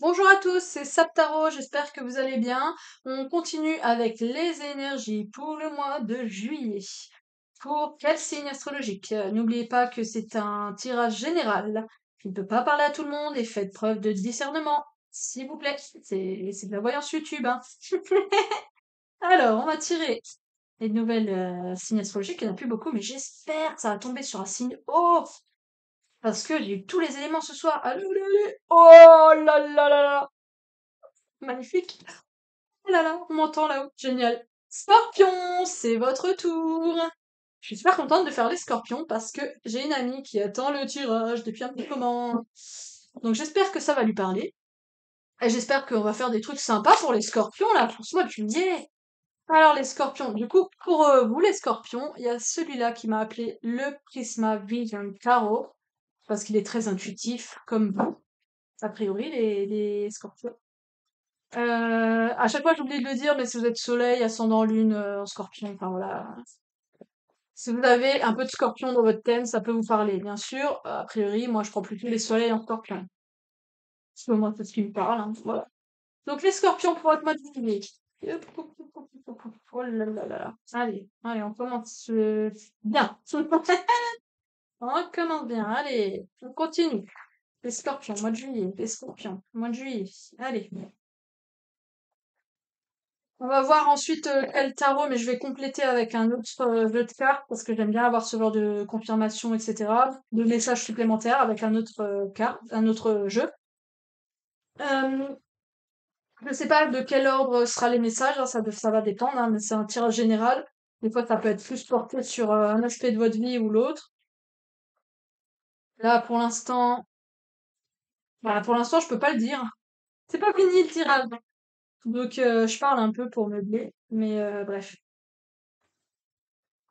Bonjour à tous, c'est Saptaro, j'espère que vous allez bien. On continue avec les énergies pour le mois de juillet. Pour quel signe astrologique? N'oubliez pas que c'est un tirage général. Je ne peux pas parler à tout le monde et faites preuve de discernement. S'il vous plaît, c'est de la voyance YouTube, hein. Alors, on va tirer les nouvelles signes astrologiques. Il n'y en a plus beaucoup, mais j'espère que ça va tomber sur un signe haut. Parce que j'ai eu tous les éléments ce soir. Allez, allez, allez. Oh là là là là. Magnifique. Oh là là, on m'entend là-haut, génial. Scorpion, c'est votre tour. Je suis super contente de faire les scorpions parce que j'ai une amie qui attend le tirage depuis un petit moment. Donc j'espère que ça va lui parler. Et j'espère qu'on va faire des trucs sympas pour les scorpions là, pour ce mois de juillet. Alors les scorpions, du coup, pour vous les scorpions, il y a celui-là qui m'a appelé le Prisma Vision Tarot parce qu'il est très intuitif, comme vous, a priori, les scorpions. À chaque fois, j'oublie de le dire, mais si vous êtes soleil, ascendant lune, en scorpion, enfin voilà. Si vous avez un peu de scorpion dans votre thème, ça peut vous parler, bien sûr. A priori, moi, je prends plutôt les soleils en scorpion. Parce que moi, c'est ce qui me parle, hein, voilà. Donc, les scorpions pour votre mois de juillet. Oh là là là là. Allez, allez, on commence bien. On commence bien, allez, on continue. Les scorpions, mois de juillet, les scorpions, mois de juillet. Allez. On va voir ensuite quel tarot, mais je vais compléter avec un autre jeu de cartes parce que j'aime bien avoir ce genre de confirmation, etc., de messages supplémentaires avec un autre carte, un autre jeu. Euh, je ne sais pas de quel ordre sera les messages, hein, ça va dépendre, hein, mais c'est un tirage général. Des fois, ça peut être plus porté sur un aspect de votre vie ou l'autre. Là, pour l'instant, voilà, pour l'instant, je peux pas le dire. C'est pas fini le tirage. Donc, je parle un peu pour meubler, mais bref.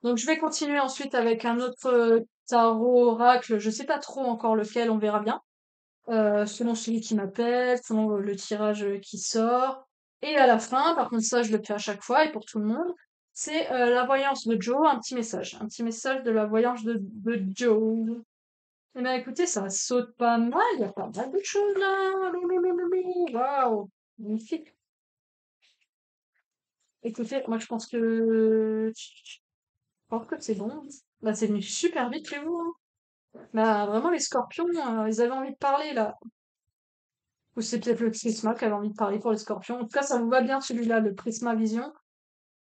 Donc je vais continuer ensuite avec un autre tarot oracle, je sais pas trop encore lequel, on verra bien. Selon celui qui m'appelle, selon le tirage qui sort. Et à la fin, par contre ça je le fais à chaque fois et pour tout le monde, c'est la voyance de Joe, un petit message. Un petit message de la voyance de Joe. Eh bien écoutez, ça saute pas mal, il y a pas mal de choses là. Loulouloulou, waouh, magnifique. Écoutez, moi je pense que c'est bon. Bah c'est venu super vite chez vous, hein. Bah, vraiment, les scorpions, ils avaient envie de parler, là. Ou c'est peut-être le Prisma qui avait envie de parler pour les scorpions. En tout cas, ça vous va bien, celui-là, le Prisma Vision.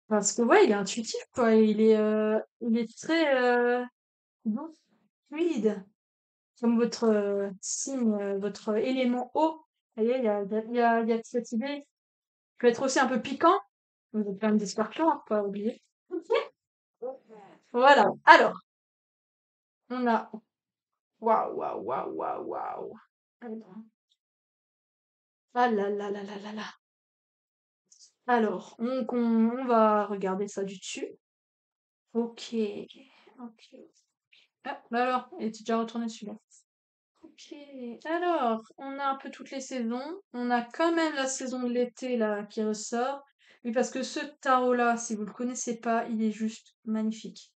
Parce que, ouais, il est intuitif, quoi. Il est très, doux, fluide. Comme votre signe, votre élément eau. Vous voyez, il y a cette idée. Il peut être aussi un peu piquant. Vous êtes quand même des scorpions, hein, faut pas oublier. Voilà. Alors, on a, waouh, waouh, waouh, waouh, waouh. Ah là là là là là là. Alors, on va regarder ça du dessus. Ok. Ok. Ah, bah alors, il était déjà retourné celui-là. Ok. Alors, on a un peu toutes les saisons. On a quand même la saison de l'été là qui ressort. Oui, parce que ce tarot-là, si vous le connaissez pas, il est juste magnifique.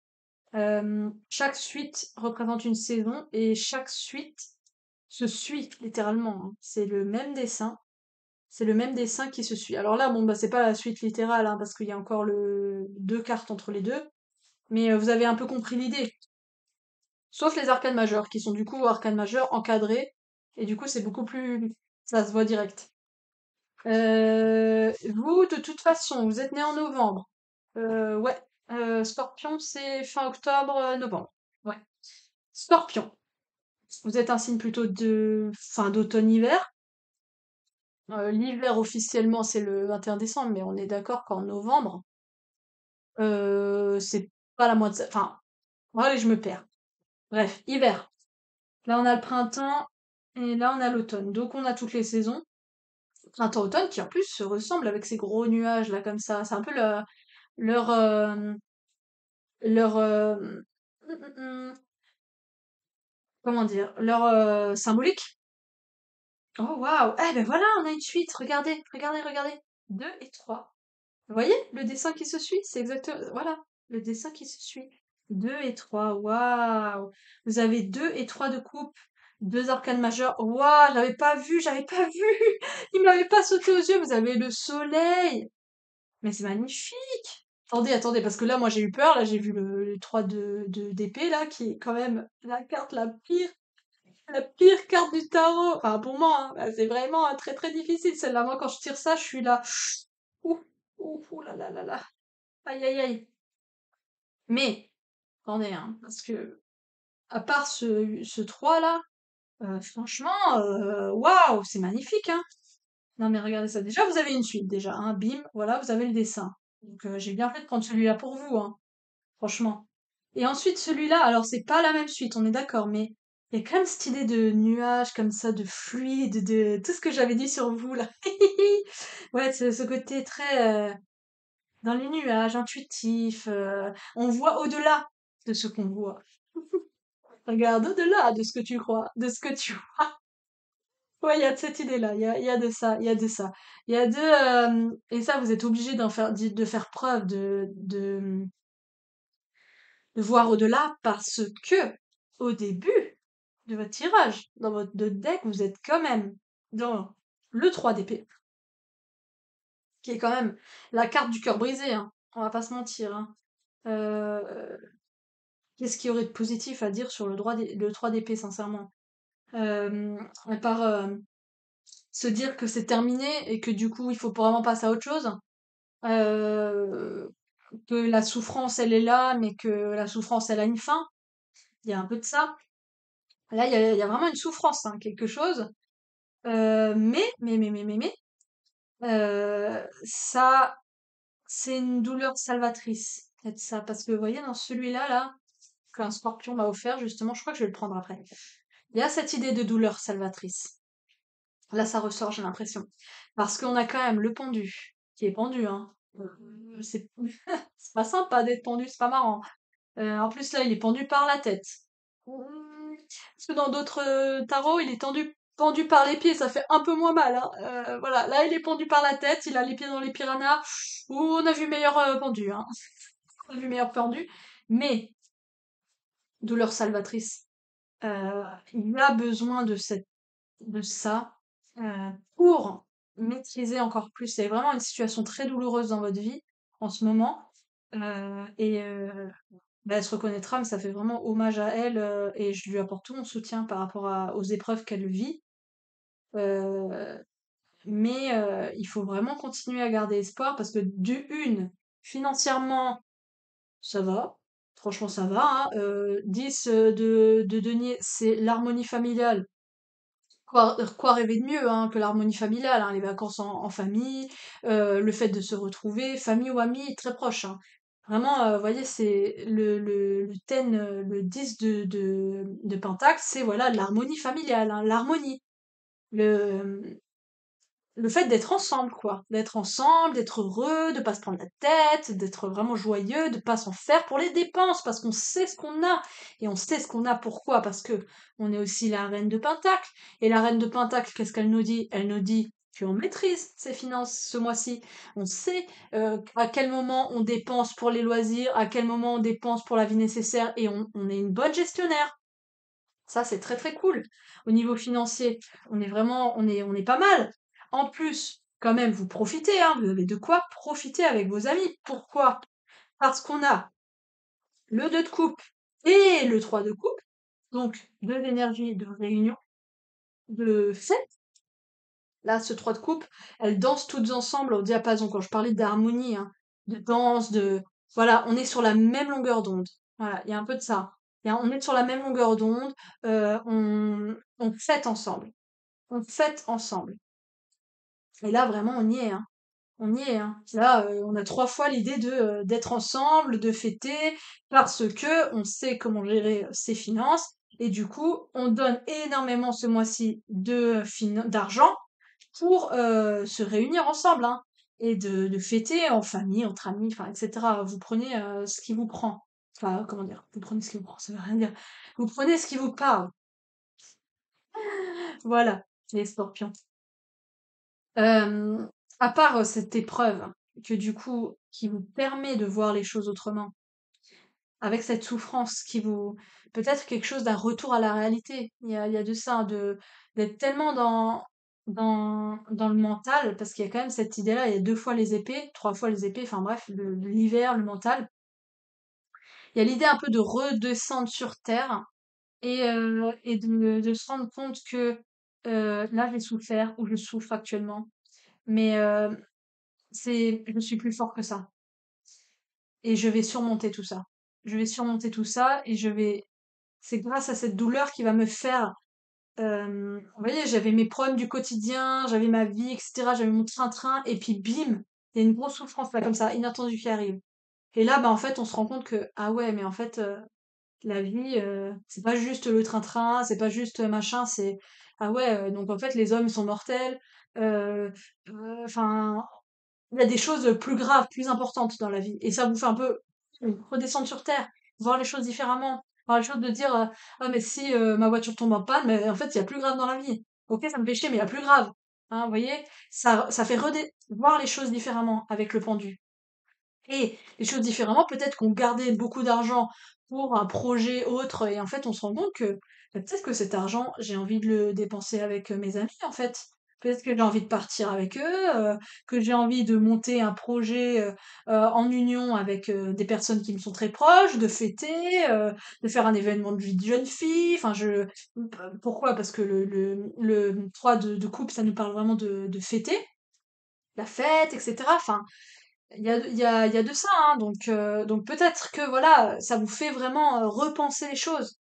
Chaque suite représente une saison et chaque suite se suit littéralement, hein. C'est le même dessin. C'est le même dessin qui se suit. Alors là, bon, bah, c'est pas la suite littérale, hein, parce qu'il y a encore deux cartes entre les deux. Mais vous avez un peu compris l'idée. Sauf les arcanes majeures, qui sont du coup arcanes majeures encadrées. Et du coup, c'est beaucoup plus... Ça se voit direct. Vous, de toute façon, vous êtes né en novembre. Ouais. Scorpion, c'est fin octobre, novembre. Ouais. Scorpion. Vous êtes un signe plutôt de fin d'automne-hiver. L'hiver officiellement, c'est le 21 décembre, mais on est d'accord qu'en novembre, c'est pas la moitié. Enfin, allez, je me perds. Bref, hiver. Là, on a le printemps et là, on a l'automne. Donc, on a toutes les saisons. Printemps-automne qui, en plus, se ressemblent avec ces gros nuages là, comme ça. C'est un peu leur, leur, comment dire, leur symbolique. Oh, waouh! Eh ben voilà, on a une suite. Regardez, regardez, regardez. 2 et 3. Vous voyez le dessin qui se suit? C'est exactement, voilà, le dessin qui se suit. 2 et 3, waouh! Vous avez 2 et 3 de coupe. 2 arcanes majeures. Waouh, j'avais pas vu! Il m'avait pas sauté aux yeux, vous avez le soleil! Mais c'est magnifique! Attendez, attendez, parce que là, moi, j'ai eu peur. Là, j'ai vu le 3 d'épée, là, qui est quand même la carte la pire carte du tarot. Enfin, pour moi, hein. Bah, c'est vraiment très, très difficile, celle-là. Moi, quand je tire ça, je suis là. Ouh, ouh, ouh là là là là. Aïe, aïe, aïe. Mais, attendez, hein, parce que, à part ce 3 là, franchement, waouh, c'est magnifique, hein. Non, mais regardez ça. Déjà, vous avez une suite, déjà, hein. Bim, voilà, vous avez le dessin. Donc, j'ai bien fait de prendre celui-là pour vous, hein. Franchement. Et ensuite, celui-là, alors c'est pas la même suite, on est d'accord, mais il y a quand même cette idée de nuage comme ça, de fluide, de tout ce que j'avais dit sur vous, là. Ouais, ce côté très dans les nuages, intuitif. On voit au-delà de ce qu'on voit. Regarde au-delà de ce que tu crois, de ce que tu Ouais, il y a de cette idée-là, il y a de ça, il y a de ça. Il y a et ça, vous êtes obligé de faire preuve de voir au-delà parce que, au début de votre tirage, dans votre deck, vous êtes quand même dans le 3 d'épée, qui est quand même la carte du cœur brisé, hein. On va pas se mentir, hein. Euh, Qu'est-ce qu'il y aurait de positif à dire sur le 3 d'épée, sincèrement? À part se dire que c'est terminé et que du coup, il faut vraiment passer à autre chose. Euh, que la souffrance, elle est là, mais que la souffrance, elle a une fin. Il y a un peu de ça. Là, il y a vraiment une souffrance, hein, quelque chose. Ça, c'est une douleur salvatrice, peut-être ça. Parce que vous voyez, dans celui-là, là, qu'un scorpion m'a offert, justement, je crois que je vais le prendre après. Il y a cette idée de douleur salvatrice. Là, ça ressort, j'ai l'impression. Parce qu'on a quand même le pendu, qui est pendu, hein. C'est c'est pas sympa d'être pendu, c'est pas marrant. En plus, là, il est pendu par la tête. Parce que dans d'autres tarots, il est pendu par les pieds, ça fait un peu moins mal, hein. Voilà, là, il est pendu par la tête, il a les pieds dans les piranhas. Ouh, on a vu meilleur pendu, hein. On a vu meilleur pendu. Mais, douleur salvatrice, euh, il a besoin de ça pour maîtriser encore plus. C'est vraiment une situation très douloureuse dans votre vie en ce moment. Bah, elle se reconnaîtra, mais ça fait vraiment hommage à elle, et je lui apporte tout mon soutien par rapport aux épreuves qu'elle vit. Euh, il faut vraiment continuer à garder espoir parce que financièrement, ça va. Franchement, ça va, hein. 10 de denier, c'est l'harmonie familiale. Quoi rêver de mieux, hein, que l'harmonie familiale, hein, les vacances en famille, le fait de se retrouver, famille ou amis très proches, hein. Vraiment, vous voyez, c'est le 10, le 10 de Pentacle, c'est voilà l'harmonie familiale, hein, l'harmonie. Le, le fait d'être ensemble, quoi. D'être ensemble, d'être heureux, de pas se prendre la tête, d'être vraiment joyeux, de pas s'en faire pour les dépenses, parce qu'on sait ce qu'on a. Et on sait ce qu'on a pourquoi? Parce que on est aussi la reine de Pentacle. Et la reine de Pentacle, qu'est-ce qu'elle nous dit? Elle nous dit qu'on maîtrise ses finances ce mois-ci. On sait à quel moment on dépense pour les loisirs, à quel moment on dépense pour la vie nécessaire, et on est une bonne gestionnaire. Ça, c'est très très cool. Au niveau financier, on est pas mal. En plus, quand même, vous profitez, hein, vous avez de quoi profiter avec vos amis. Pourquoi? Parce qu'on a le 2 de coupe et le 3 de coupe, donc deux énergies de réunion, de fête. Là, ce 3 de coupe, elles dansent toutes ensemble au diapason. Quand je parlais d'harmonie, hein, de danse, voilà, on est sur la même longueur d'onde. Voilà, il y a un peu de ça. On est sur la même longueur d'onde, on fête ensemble. On fête ensemble. Et là, vraiment, on y est, hein. On y est, hein. Là, on a 3 fois l'idée d'être ensemble, de fêter, parce que on sait comment gérer ses finances. Et du coup, on donne énormément ce mois-ci d'argent pour se réunir ensemble, hein, et de fêter en famille, entre amis, enfin, etc. Vous prenez ce qui vous prend. Enfin, comment dire? Vous prenez ce qui vous prend, ça veut rien dire. Vous prenez ce qui vous parle. Voilà, les scorpions. Euh, à part cette épreuve, que du coup, qui vous permet de voir les choses autrement, avec cette souffrance qui vous peut-être quelque chose d'un retour à la réalité. Il y a de ça, d'être tellement dans le mental, parce qu'il y a quand même cette idée-là, il y a 2 fois les épées, 3 fois les épées, enfin bref, l'hiver, le mental. Il y a l'idée un peu de redescendre sur terre et de se rendre compte que, là j'ai souffert ou je souffre actuellement, mais je suis plus fort que ça et je vais surmonter tout ça. Je vais surmonter tout ça et c'est grâce à cette douleur qui va me faire, vous voyez, j'avais mes problèmes du quotidien, j'avais ma vie et cetera, j'avais mon train-train et puis bim! Il y a une grosse souffrance là comme ça, inattendue qui arrive et là, bah, en fait, on se rend compte que, ah ouais, mais en fait, la vie, c'est pas juste le train-train, c'est pas juste machin, c'est ah ouais, donc en fait les hommes sont mortels, heu enfin, il y a des choses plus graves, plus importantes dans la vie et ça vous fait un peu redescendre sur terre, voir les choses différemment, voir les choses de dire, «Ah mais si, ma voiture tombe en panne, mais en fait, il y a plus grave dans la vie. OK, ça me fait chier, mais il y a plus grave». Hein, vous voyez? Ça fait voir les choses différemment avec le pendu. Et les choses différemment, peut-être qu'on gardait beaucoup d'argent pour un projet autre et en fait, on se rend compte que, bah, peut-être que cet argent, j'ai envie de le dépenser avec, mes amis, en fait. Peut-être que j'ai envie de partir avec eux, que j'ai envie de monter un projet, en union avec, des personnes qui me sont très proches, de fêter, de faire un événement de vie de jeune fille. Enfin, pourquoi? Parce que le 3 de coupe, ça nous parle vraiment de fêter, la fête et cetera. Enfin, il y a de ça, hein, donc peut-être que voilà, ça vous fait vraiment repenser les choses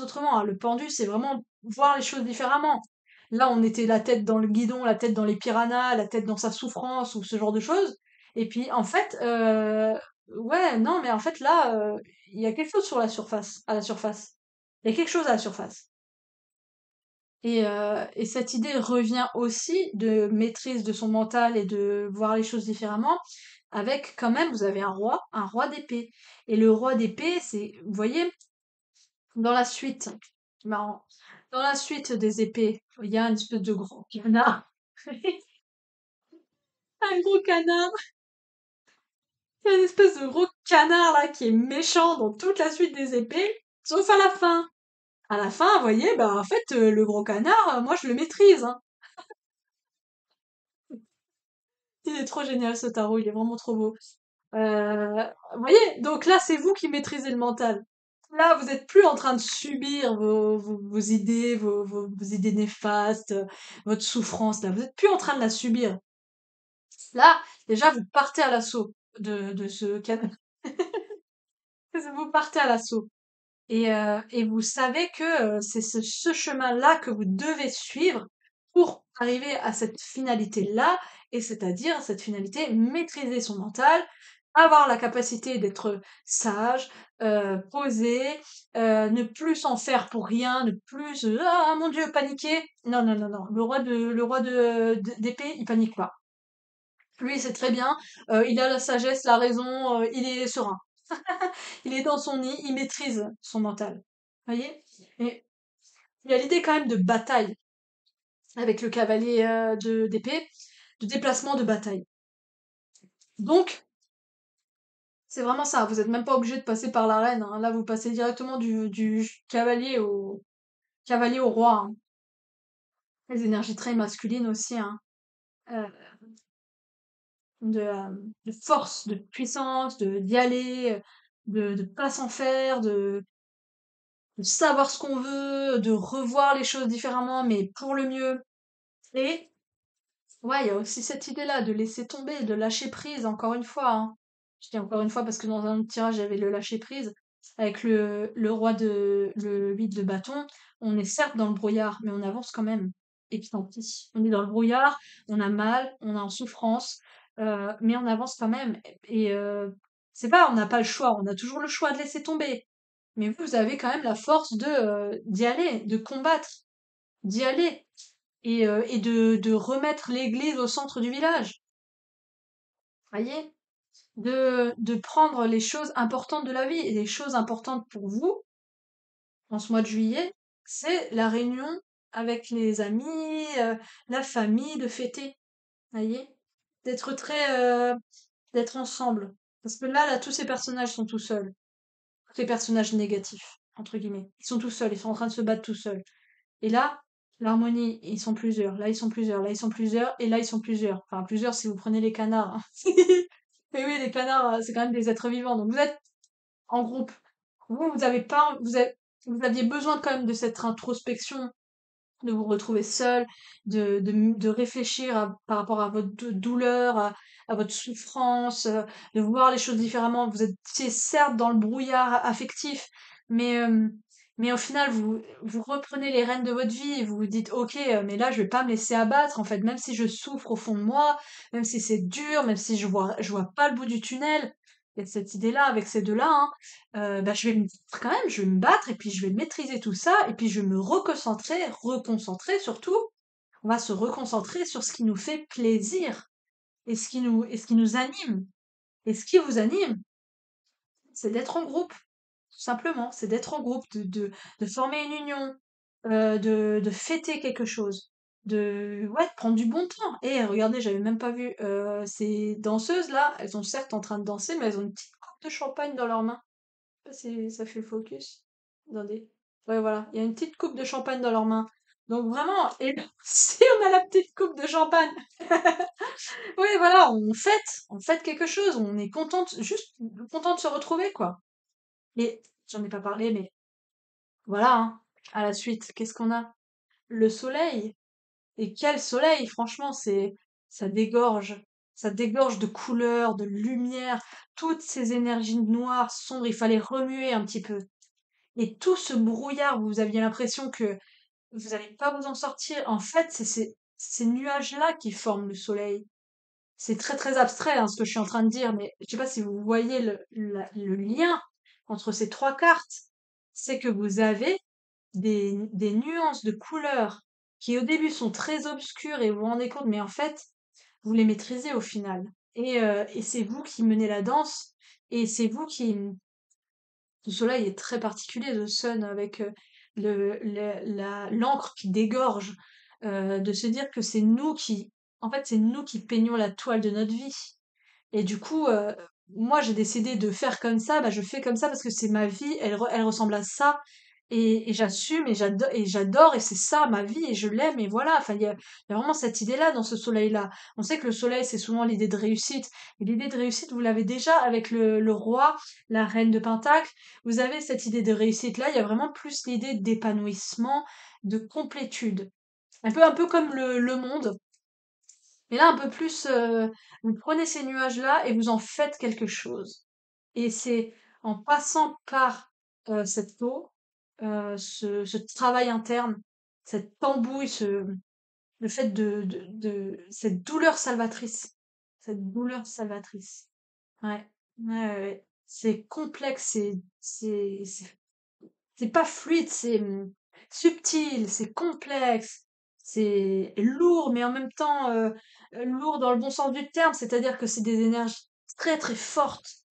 autrement, hein. Le pendu, c'est vraiment voir les choses différemment. Là, on était la tête dans le guidon, la tête dans les piranhas, la tête dans sa souffrance ou ce genre de choses. Et puis en fait, ouais, non, mais en fait là, il y a quelque chose sur à la surface. Il y a quelque chose à la surface. Et cette idée revient aussi de maîtrise de son mental et de voir les choses différemment, avec quand même, vous avez un roi d'épée. Et le roi d'épée, vous voyez, dans la suite, c'est marrant, dans la suite des épées, il y a une espèce de gros canard, un gros canard, il y a une espèce de gros canard là qui est méchant dans toute la suite des épées, sauf à la fin. À la fin, vous voyez, bah en fait, le gros canard, moi je le maîtrise, hein. Il est trop génial ce tarot, il est vraiment trop beau. Vous voyez? Donc là, c'est vous qui maîtrisez le mental. Là, vous êtes plus en train de subir vos idées, vos idées néfastes, votre souffrance, là. Vous êtes plus en train de la subir. Là, déjà, vous partez à l'assaut de ce canal. Vous partez à l'assaut. Et vous savez que c'est ce chemin-là que vous devez suivre pour arriver à cette finalité-là, et c'est-à-dire cette finalité, maîtriser son mental, avoir la capacité d'être sage, posé, ne plus s'en faire pour rien, ne plus ah mon Dieu paniquer. Non, non, non, non. D'épée, il panique pas. Lui, c'est très bien. Il a la sagesse, la raison, il est serein. Il est dans son nid, il maîtrise son mental. Voyez? Et il y a l'idée quand même de bataille avec le cavalier d'épée, de déplacement de bataille. Donc, c'est vraiment ça. Vous n'êtes même pas obligé de passer par l'arène, hein. Là, vous passez directement du cavalier au roi, hein. Les énergies très masculines aussi, hein. Euh, de force, de puissance, d'y aller, de pas s'en faire, de savoir ce qu'on veut, de revoir les choses différemment, mais pour le mieux. Et ouais, il y a aussi cette idée-là de laisser tomber, de lâcher prise, encore une fois, hein. Je dis encore une fois parce que dans un autre tirage, il y avait le lâcher prise. Avec le 8 de bâton, on est certes dans le brouillard, mais on avance quand même. Et puis tant pis. On est dans le brouillard, on a mal, on est en souffrance, mais on avance quand même. Et c'est pas, on n'a pas le choix, on a toujours le choix de laisser tomber. Mais vous avez quand même la force d'y aller, de combattre, d'y aller et de remettre l'église au centre du village. Voyez? De prendre les choses importantes de la vie. Et les choses importantes pour vous, en ce mois de juillet, c'est la réunion avec les amis, la famille, de fêter. Voyez? D'être d'être ensemble. Parce que là, tous ces personnages sont tout seuls. tous les personnages négatifs, entre guillemets. Ils sont tout seuls, ils sont en train de se battre tout seuls. Et là, l'harmonie, ils sont plusieurs, là ils sont plusieurs, là ils sont plusieurs, et là ils sont plusieurs. Enfin, plusieurs si vous prenez les canards, hein. Mais oui, les canards, c'est quand même des êtres vivants. Donc vous êtes en groupe. Vous avez pas, vous aviez besoin quand même de cette introspection, de vous retrouver seul, de réfléchir par rapport à votre douleur, à votre souffrance, de voir les choses différemment. Vous étiez certes dans le brouillard affectif, mais, mais au final, vous reprenez les rênes de votre vie et vous vous dites, ok, mais là, je vais pas me laisser abattre, en fait, même si je souffre au fond de moi, même si c'est dur, même si je vois pas le bout du tunnel. Il y a cette idée-là avec ces deux-là, hein, bah, je vais me battre quand même, je vais me battre et puis je vais maîtriser tout ça et puis je vais me reconcentrer surtout. On va se reconcentrer sur ce qui nous fait plaisir et ce qui nous anime. Et ce qui vous anime, c'est d'être en groupe, tout simplement. C'est d'être en groupe, de former une union, de fêter quelque chose, ouais, de prendre du bon temps. Et regardez, j'avais même pas vu ces danseuses là, elles sont certes en train de danser, mais elles ont une petite coupe de champagne dans leurs mains sais pas si ça fait focus. Attendez. Ouais, voilà. Il y a une petite coupe de champagne dans leurs mains. Donc vraiment, et si on a la petite coupe de champagne, oui, voilà, on fête quelque chose. On est contente, juste content de se retrouver, quoi. Et j'en ai pas parlé, mais voilà, hein. À la suite, qu'est-ce qu'on a? Le soleil. Et quel soleil, franchement, ça dégorge. Ça dégorge de couleurs, de lumière, toutes ces énergies noires, sombres. Il fallait remuer un petit peu. Et tout ce brouillard, vous aviez l'impression que vous n'allez pas vous en sortir. En fait, c'est ces nuages-là qui forment le soleil. C'est très très abstrait hein, ce que je suis en train de dire, mais je sais pas si vous voyez le lien entre ces trois cartes. C'est que vous avez des nuances de couleurs qui au début sont très obscures et vous vous rendez compte, mais en fait, vous les maîtrisez au final. Et c'est vous qui menez la danse et c'est vous qui, ce soleil est très particulier, The Sun, avec l'encre qui dégorge, de se dire que c'est nous qui, en fait, c'est nous qui peignons la toile de notre vie. Et du coup, moi, j'ai décidé de faire comme ça, bah, je fais comme ça parce que c'est ma vie, elle ressemble à ça, et j'assume, et j'adore, et c'est ça ma vie, et je l'aime, et voilà. Enfin, il y a vraiment cette idée-là dans ce soleil-là. On sait que le soleil, c'est souvent l'idée de réussite, et l'idée de réussite, vous l'avez déjà avec le roi, la reine de Pentacle. Vous avez cette idée de réussite-là, il y a vraiment plus l'idée d'épanouissement, de complétude. Un peu comme le monde. Mais là, un peu plus, vous prenez ces nuages-là et vous en faites quelque chose. Et c'est en passant par cette eau, ce travail interne, cette tambouille, le fait cette douleur salvatrice. Cette douleur salvatrice. Ouais, ouais, ouais, ouais. C'est complexe, c'est pas fluide, c'est subtil, c'est complexe, c'est lourd, mais en même temps lourd dans le bon sens du terme, c'est-à-dire que c'est des énergies très très fortes,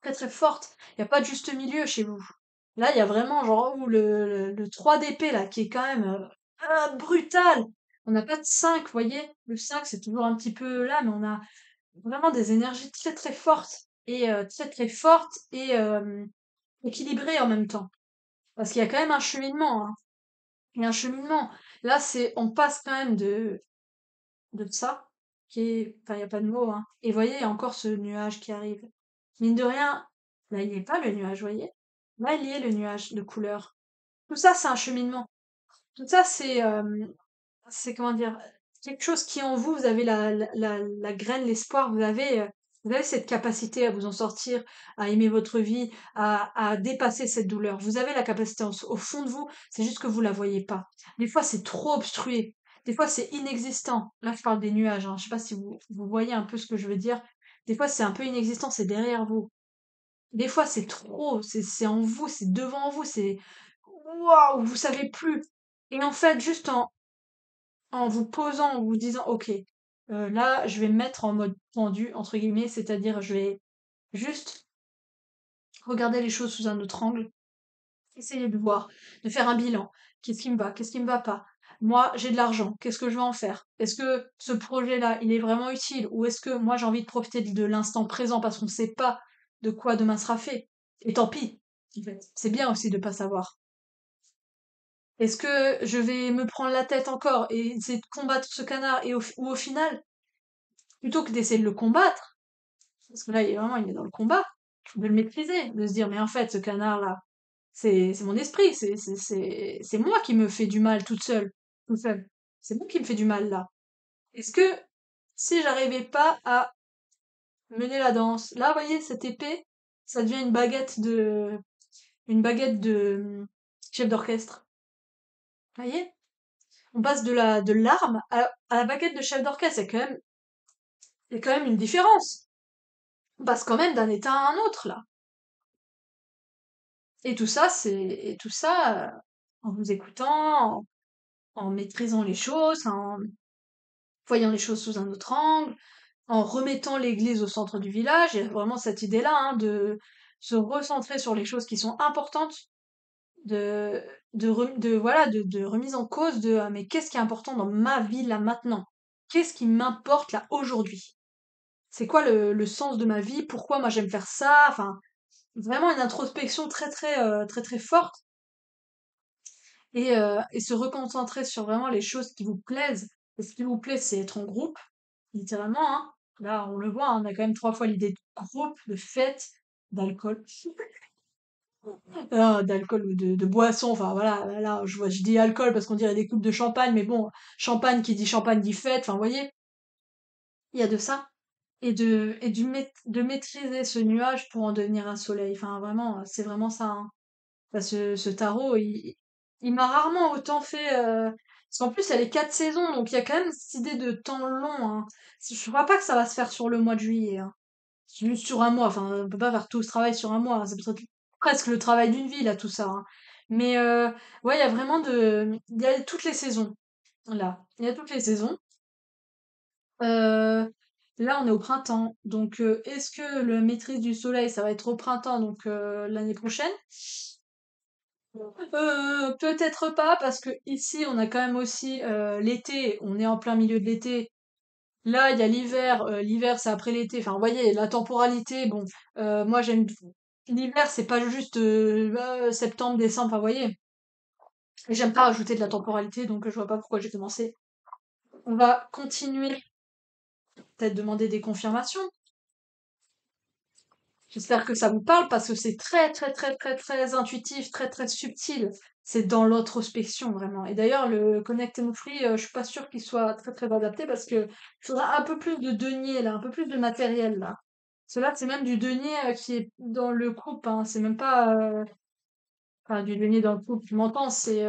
très très fortes. Il n'y a pas de juste milieu chez vous. Là, il y a vraiment genre où le 3 d'épée là, qui est quand même brutal. On n'a pas de 5, vous voyez? Le 5, c'est toujours un petit peu là, mais on a vraiment des énergies très très fortes et très très fortes et équilibrées en même temps. Parce qu'il y a quand même un cheminement, hein. Il y a un cheminement. Là, on passe quand même de ça, enfin, il n'y a pas de mots, hein. Et voyez, il y a encore ce nuage qui arrive. Mine de rien, là, il n'y est pas le nuage, voyez? Là, il y est le nuage de couleur. Tout ça, c'est un cheminement. Tout ça, c'est comment dire, quelque chose qui en vous, vous avez la graine, l'espoir, vous avez cette capacité à vous en sortir, à aimer votre vie, à dépasser cette douleur. Vous avez la capacité au fond de vous, c'est juste que vous la voyez pas. Des fois, c'est trop obstrué. Des fois, c'est inexistant. Là, je parle des nuages, hein. Je sais pas si vous voyez un peu ce que je veux dire. Des fois, c'est un peu inexistant, c'est derrière vous. Des fois, c'est trop, c'est en vous, c'est devant vous, c'est waouh, vous savez plus. Et en fait, juste en vous posant, en vous disant: «OK, là, je vais me mettre en mode tendu» entre guillemets, c'est-à-dire je vais juste regarder les choses sous un autre angle, essayer de voir, de faire un bilan. Qu'est-ce qui me va? Qu'est-ce qui me va pas? Moi, j'ai de l'argent, qu'est-ce que je vais en faire? Est-ce que ce projet-là, il est vraiment utile? Ou est-ce que moi, j'ai envie de profiter de l'instant présent parce qu'on ne sait pas de quoi demain sera fait? Et tant pis. en fait. C'est bien aussi de pas savoir. Est-ce que je vais me prendre la tête encore et essayer de combattre ce canard ou au final, plutôt que d'essayer de le combattre, parce que là, il est dans le combat, de le maîtriser, de se dire, mais en fait, ce canard-là, c'est mon esprit, c'est moi qui me fais du mal toute seule. C'est moi qui me fais du mal là. Est-ce que si j'arrivais pas à mener la danse, là, vous voyez, cette épée, ça devient une baguette de chef d'orchestre. Vous voyez? On passe de l'arme à la baguette de chef d'orchestre. Il y a quand même une différence. On passe quand même d'un état à un autre, là. Et tout ça, en vous écoutant, en maîtrisant les choses, en voyant les choses sous un autre angle, en remettant l'église au centre du village. Il y a vraiment cette idée-là, hein, de se recentrer sur les choses qui sont importantes, de, voilà, de remise en cause de mais qu'est-ce qui est important dans ma vie là maintenant? Qu'est-ce qui m'importe là aujourd'hui? C'est quoi le sens de ma vie? Pourquoi moi j'aime faire ça? Enfin, vraiment une introspection très très forte et se reconcentrer sur vraiment les choses qui vous plaisent. Et ce qui vous plaît, c'est être en groupe, littéralement, hein. Là, on le voit, hein, on a quand même 3 fois l'idée de groupe, de fête, d'alcool, d'alcool ou de boisson. Enfin voilà, là, je dis alcool parce qu'on dirait des coupes de champagne, mais bon, champagne dit fête. Enfin, vous voyez, il y a de ça. De maîtriser ce nuage pour en devenir un soleil. Enfin, vraiment, c'est vraiment ça, hein. Enfin, ce tarot, il m'a rarement autant fait. Parce qu'en plus, il y a les 4 saisons, donc il y a quand même cette idée de temps long, hein. Je crois pas que ça va se faire sur le mois de juillet, hein. Juste sur un mois. Enfin, on peut pas faire tout ce travail sur un mois, hein. C'est peut-être presque le travail d'une vie, là, tout ça, hein. Mais ouais, il y a vraiment il y a toutes les saisons, là. Il y a toutes les saisons. Euh, Là, on est au printemps. Donc, est-ce que le maîtrise du soleil, ça va être au printemps, donc l'année prochaine? Peut-être pas, parce que ici, on a quand même aussi l'été. On est en plein milieu de l'été. Là, il y a l'hiver. L'hiver, c'est après l'été. Enfin, vous voyez, la temporalité. Bon, moi, j'aime l'hiver. C'est pas juste septembre, décembre. Enfin, vous voyez. Et j'aime pas rajouter de la temporalité, donc je vois pas pourquoi j'ai commencé. On va continuer. Peut-être demander des confirmations. J'espère que ça vous parle parce que c'est très très très très très intuitif, très très subtil. C'est dans l'introspection vraiment. Et d'ailleurs le Connect and Free, je suis pas sûre qu'il soit très très adapté parce que il faudra un peu plus de denier là, un peu plus de matériel là. Cela c'est même du denier qui est dans le couple, hein. C'est même pas enfin du denier dans le couple, tu m'entends, c'est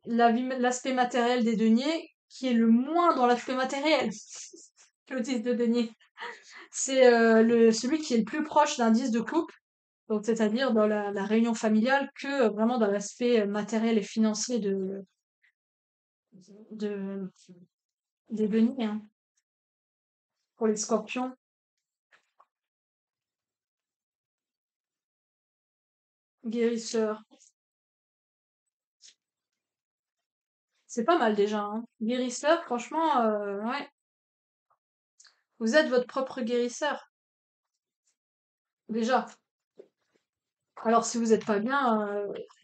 l'aspect matériel des deniers qui est le moins dans l'aspect matériel. Le 10 de denier. C'est celui qui est le plus proche d'un 10 de couple, donc c'est-à-dire dans la réunion familiale que vraiment dans l'aspect matériel et financier de, des deniers, hein. Pour les scorpions, guérisseur. C'est pas mal déjà, hein. Guérisseur, franchement, ouais. Vous êtes votre propre guérisseur, déjà. Alors si vous êtes pas bien,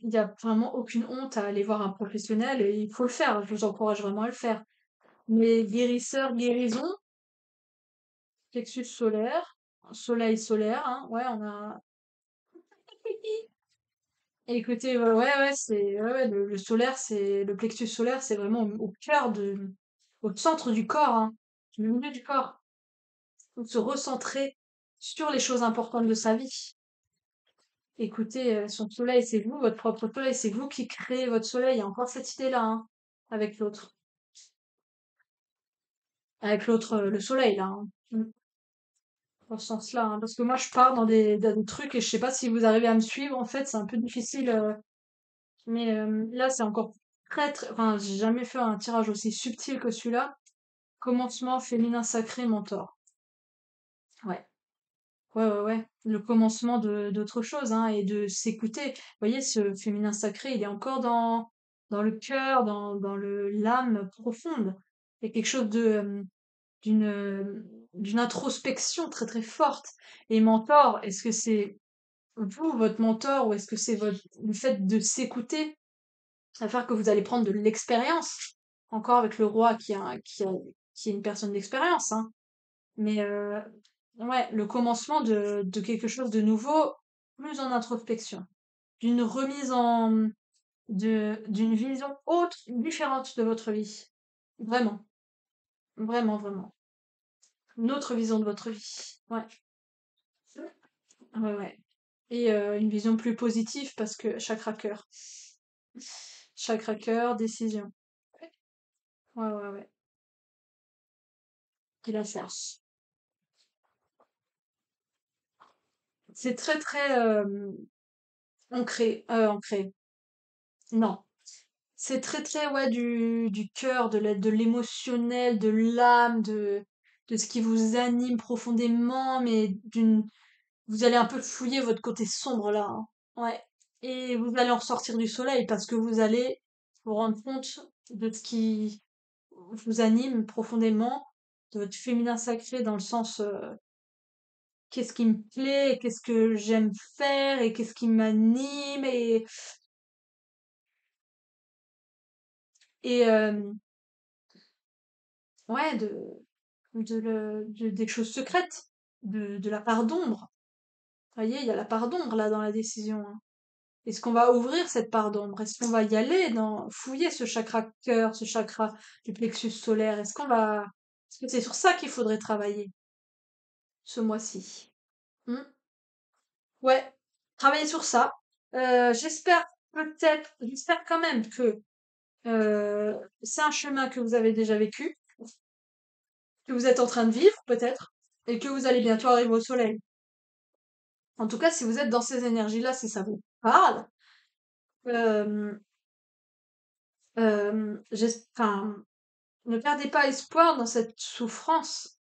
il n'y a vraiment aucune honte à aller voir un professionnel et il faut le faire. Je vous encourage vraiment à le faire. Mais guérisseur, guérison, plexus solaire, soleil solaire, hein, ouais, on a. Écoutez, ouais, ouais, le solaire, c'est le plexus solaire, c'est vraiment au cœur au centre du corps, hein, du milieu du corps. Faut se recentrer sur les choses importantes de sa vie. Écoutez, son soleil, c'est vous, votre propre soleil, c'est vous qui créez votre soleil. Il y a encore cette idée-là, hein, avec l'autre, le soleil, là, hein. Dans ce sens-là, hein, parce que moi, je pars dans des trucs et je sais pas si vous arrivez à me suivre. En fait, c'est un peu difficile. Mais là, c'est encore enfin, j'ai jamais fait un tirage aussi subtil que celui-là. Commencement féminin sacré mentor. Ouais, ouais. Le commencement d'autre chose, hein, et de s'écouter. Vous voyez, ce féminin sacré, il est encore dans le cœur, dans l'âme profonde. Il y a quelque chose d'une introspection très très forte. Et mentor, est-ce que c'est vous, votre mentor, ou est-ce que c'est le fait de s'écouter, ça va faire que vous allez prendre de l'expérience, encore avec le roi qui est une personne d'expérience, hein. Mais ouais, le commencement de quelque chose de nouveau, plus en introspection, d'une remise d'une vision autre, différente de votre vie. Vraiment, vraiment, vraiment. Une autre vision de votre vie. Ouais, ouais, ouais. Et une vision plus positive parce que chakra cœur, décision. Ouais, ouais, ouais. Et la force. C'est très, très ancré. Non. C'est très, très, ouais, du cœur, de l'émotionnel, de l'âme, de ce qui vous anime profondément, mais vous allez un peu fouiller votre côté sombre là, hein. Ouais. Et vous allez en ressortir du soleil parce que vous allez vous rendre compte de ce qui vous anime profondément, de votre féminin sacré dans le sens, qu'est-ce qui me plaît, qu'est-ce que j'aime faire et qu'est-ce qui m'anime et ouais, des choses secrètes, de la part d'ombre. Vous voyez, il y a la part d'ombre là dans la décision, hein. Est-ce qu'on va ouvrir cette part d'ombre? Est-ce qu'on va y aller dans fouiller ce chakra cœur, ce chakra du plexus solaire? Est-ce que c'est sur ça qu'il faudrait travailler ce mois-ci? Hmm. Ouais, travailler sur ça. J'espère quand même que c'est un chemin que vous avez déjà vécu, que vous êtes en train de vivre peut-être, et que vous allez bientôt arriver au soleil. En tout cas, si vous êtes dans ces énergies-là, si ça vous parle, euh, enfin, ne perdez pas espoir dans cette souffrance,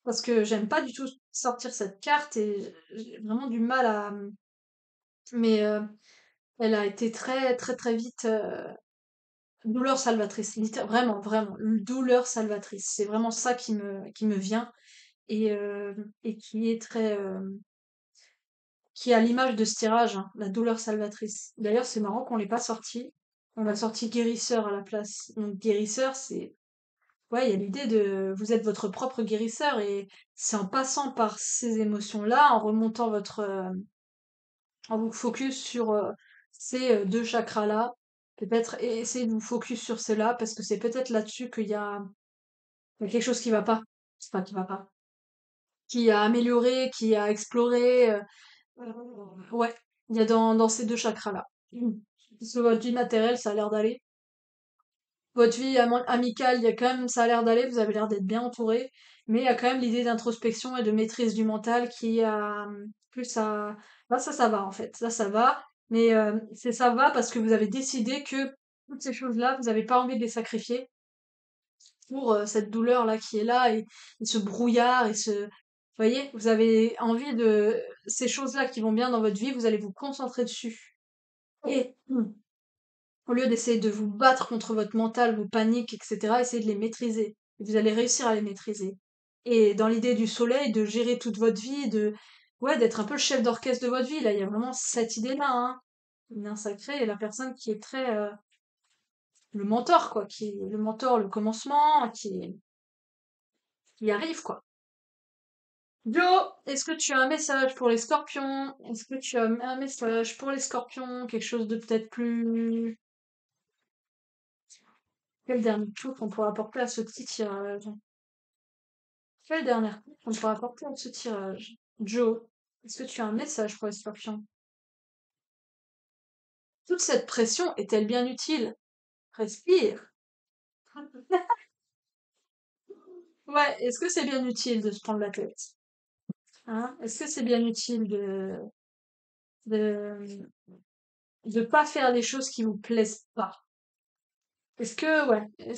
parce que j'aime pas du tout sortir cette carte et j'ai vraiment du mal à. Mais elle a été très très très vite douleur salvatrice, vraiment vraiment douleur salvatrice. C'est vraiment ça qui me vient et qui est qui est à l'image de ce tirage, hein, la douleur salvatrice. D'ailleurs, c'est marrant qu'on l'ait pas sorti. On a sorti guérisseur à la place. Donc guérisseur, c'est ouais, il y a l'idée de vous êtes votre propre guérisseur et c'est en passant par ces émotions-là, en remontant en vous focus sur ces deux chakras-là, peut-être et essayez de vous focus sur cela parce que c'est peut-être là-dessus il y a quelque chose qui va pas. C'est pas qui va pas. Qui a amélioré, qui a exploré. Ouais, il y a dans ces deux chakras-là. Parce que votre vie matérielle, ça a l'air d'aller. Votre vie amicale, il y a quand même, ça a l'air d'aller, vous avez l'air d'être bien entouré, mais il y a quand même l'idée d'introspection et de maîtrise du mental qui a plus à. Là, ça va en fait, ça va, mais ça va parce que vous avez décidé que toutes ces choses-là, vous n'avez pas envie de les sacrifier pour cette douleur-là qui est là et ce brouillard et ce. Vous voyez, vous avez envie de ces choses-là qui vont bien dans votre vie, vous allez vous concentrer dessus. Et au lieu d'essayer de vous battre contre votre mental, vos paniques, etc., essayez de les maîtriser. Et vous allez réussir à les maîtriser. Et dans l'idée du soleil, de gérer toute votre vie, ouais, d'être un peu le chef d'orchestre de votre vie, là, il y a vraiment cette idée-là, hein. Le nain sacré est la personne qui est très, le mentor, quoi, qui est le mentor, le commencement, qui arrive, quoi. Jo, est-ce que tu as un message pour les scorpions? Est-ce que tu as un message pour les scorpions? Quelque chose de peut-être plus. Quel dernier coup qu'on pourrait apporter à ce petit tirage? Quelle dernière coupe on pourra apporter à ce tirage? Joe, est-ce que tu as un message pour les scorpions? Toute cette pression est-elle bien utile? Respire. Ouais, est-ce que c'est bien utile de se prendre la tête? Hein? Est-ce que c'est bien utile de, de pas faire les choses qui vous plaisent pas? Est-ce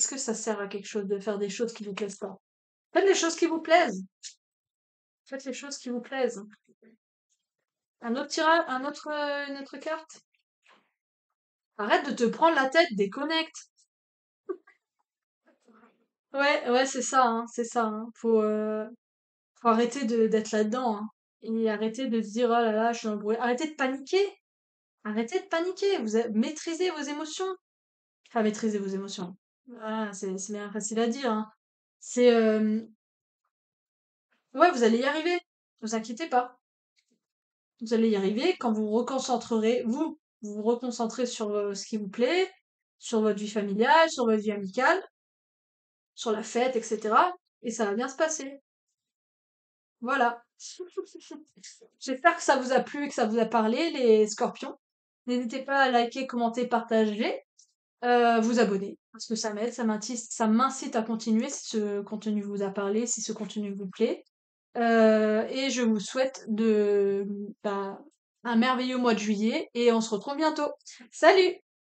que ça sert à quelque chose de faire des choses qui vous plaisent pas? Faites les choses qui vous plaisent. Faites les choses qui vous plaisent. Un autre tirage, une autre carte? Arrête de te prendre la tête, déconnecte. Ouais, ouais, c'est ça, hein, c'est ça, hein. Faut arrêter d'être là-dedans, hein. et arrêtez de se dire: «Oh là là, je suis dans le brouillard». Arrêtez de paniquer! Arrêtez de paniquer! Maîtrisez vos émotions. Enfin, maîtrisez vos émotions. Voilà, c'est bien facile à dire, hein. C'est, ouais, vous allez y arriver. Vous inquiétez pas. Vous allez y arriver quand vous vous reconcentrez sur, ce qui vous plaît, sur votre vie familiale, sur votre vie amicale, sur la fête et cetera, et ça va bien se passer. Voilà. J'espère que ça vous a plu et que ça vous a parlé, les scorpions. N'hésitez pas à liker, commenter, partager, vous abonner, parce que ça m'aide, ça m'incite à continuer si ce contenu vous a parlé, si ce contenu vous plaît. Et je vous souhaite bah, un merveilleux mois de juillet et on se retrouve bientôt. Salut!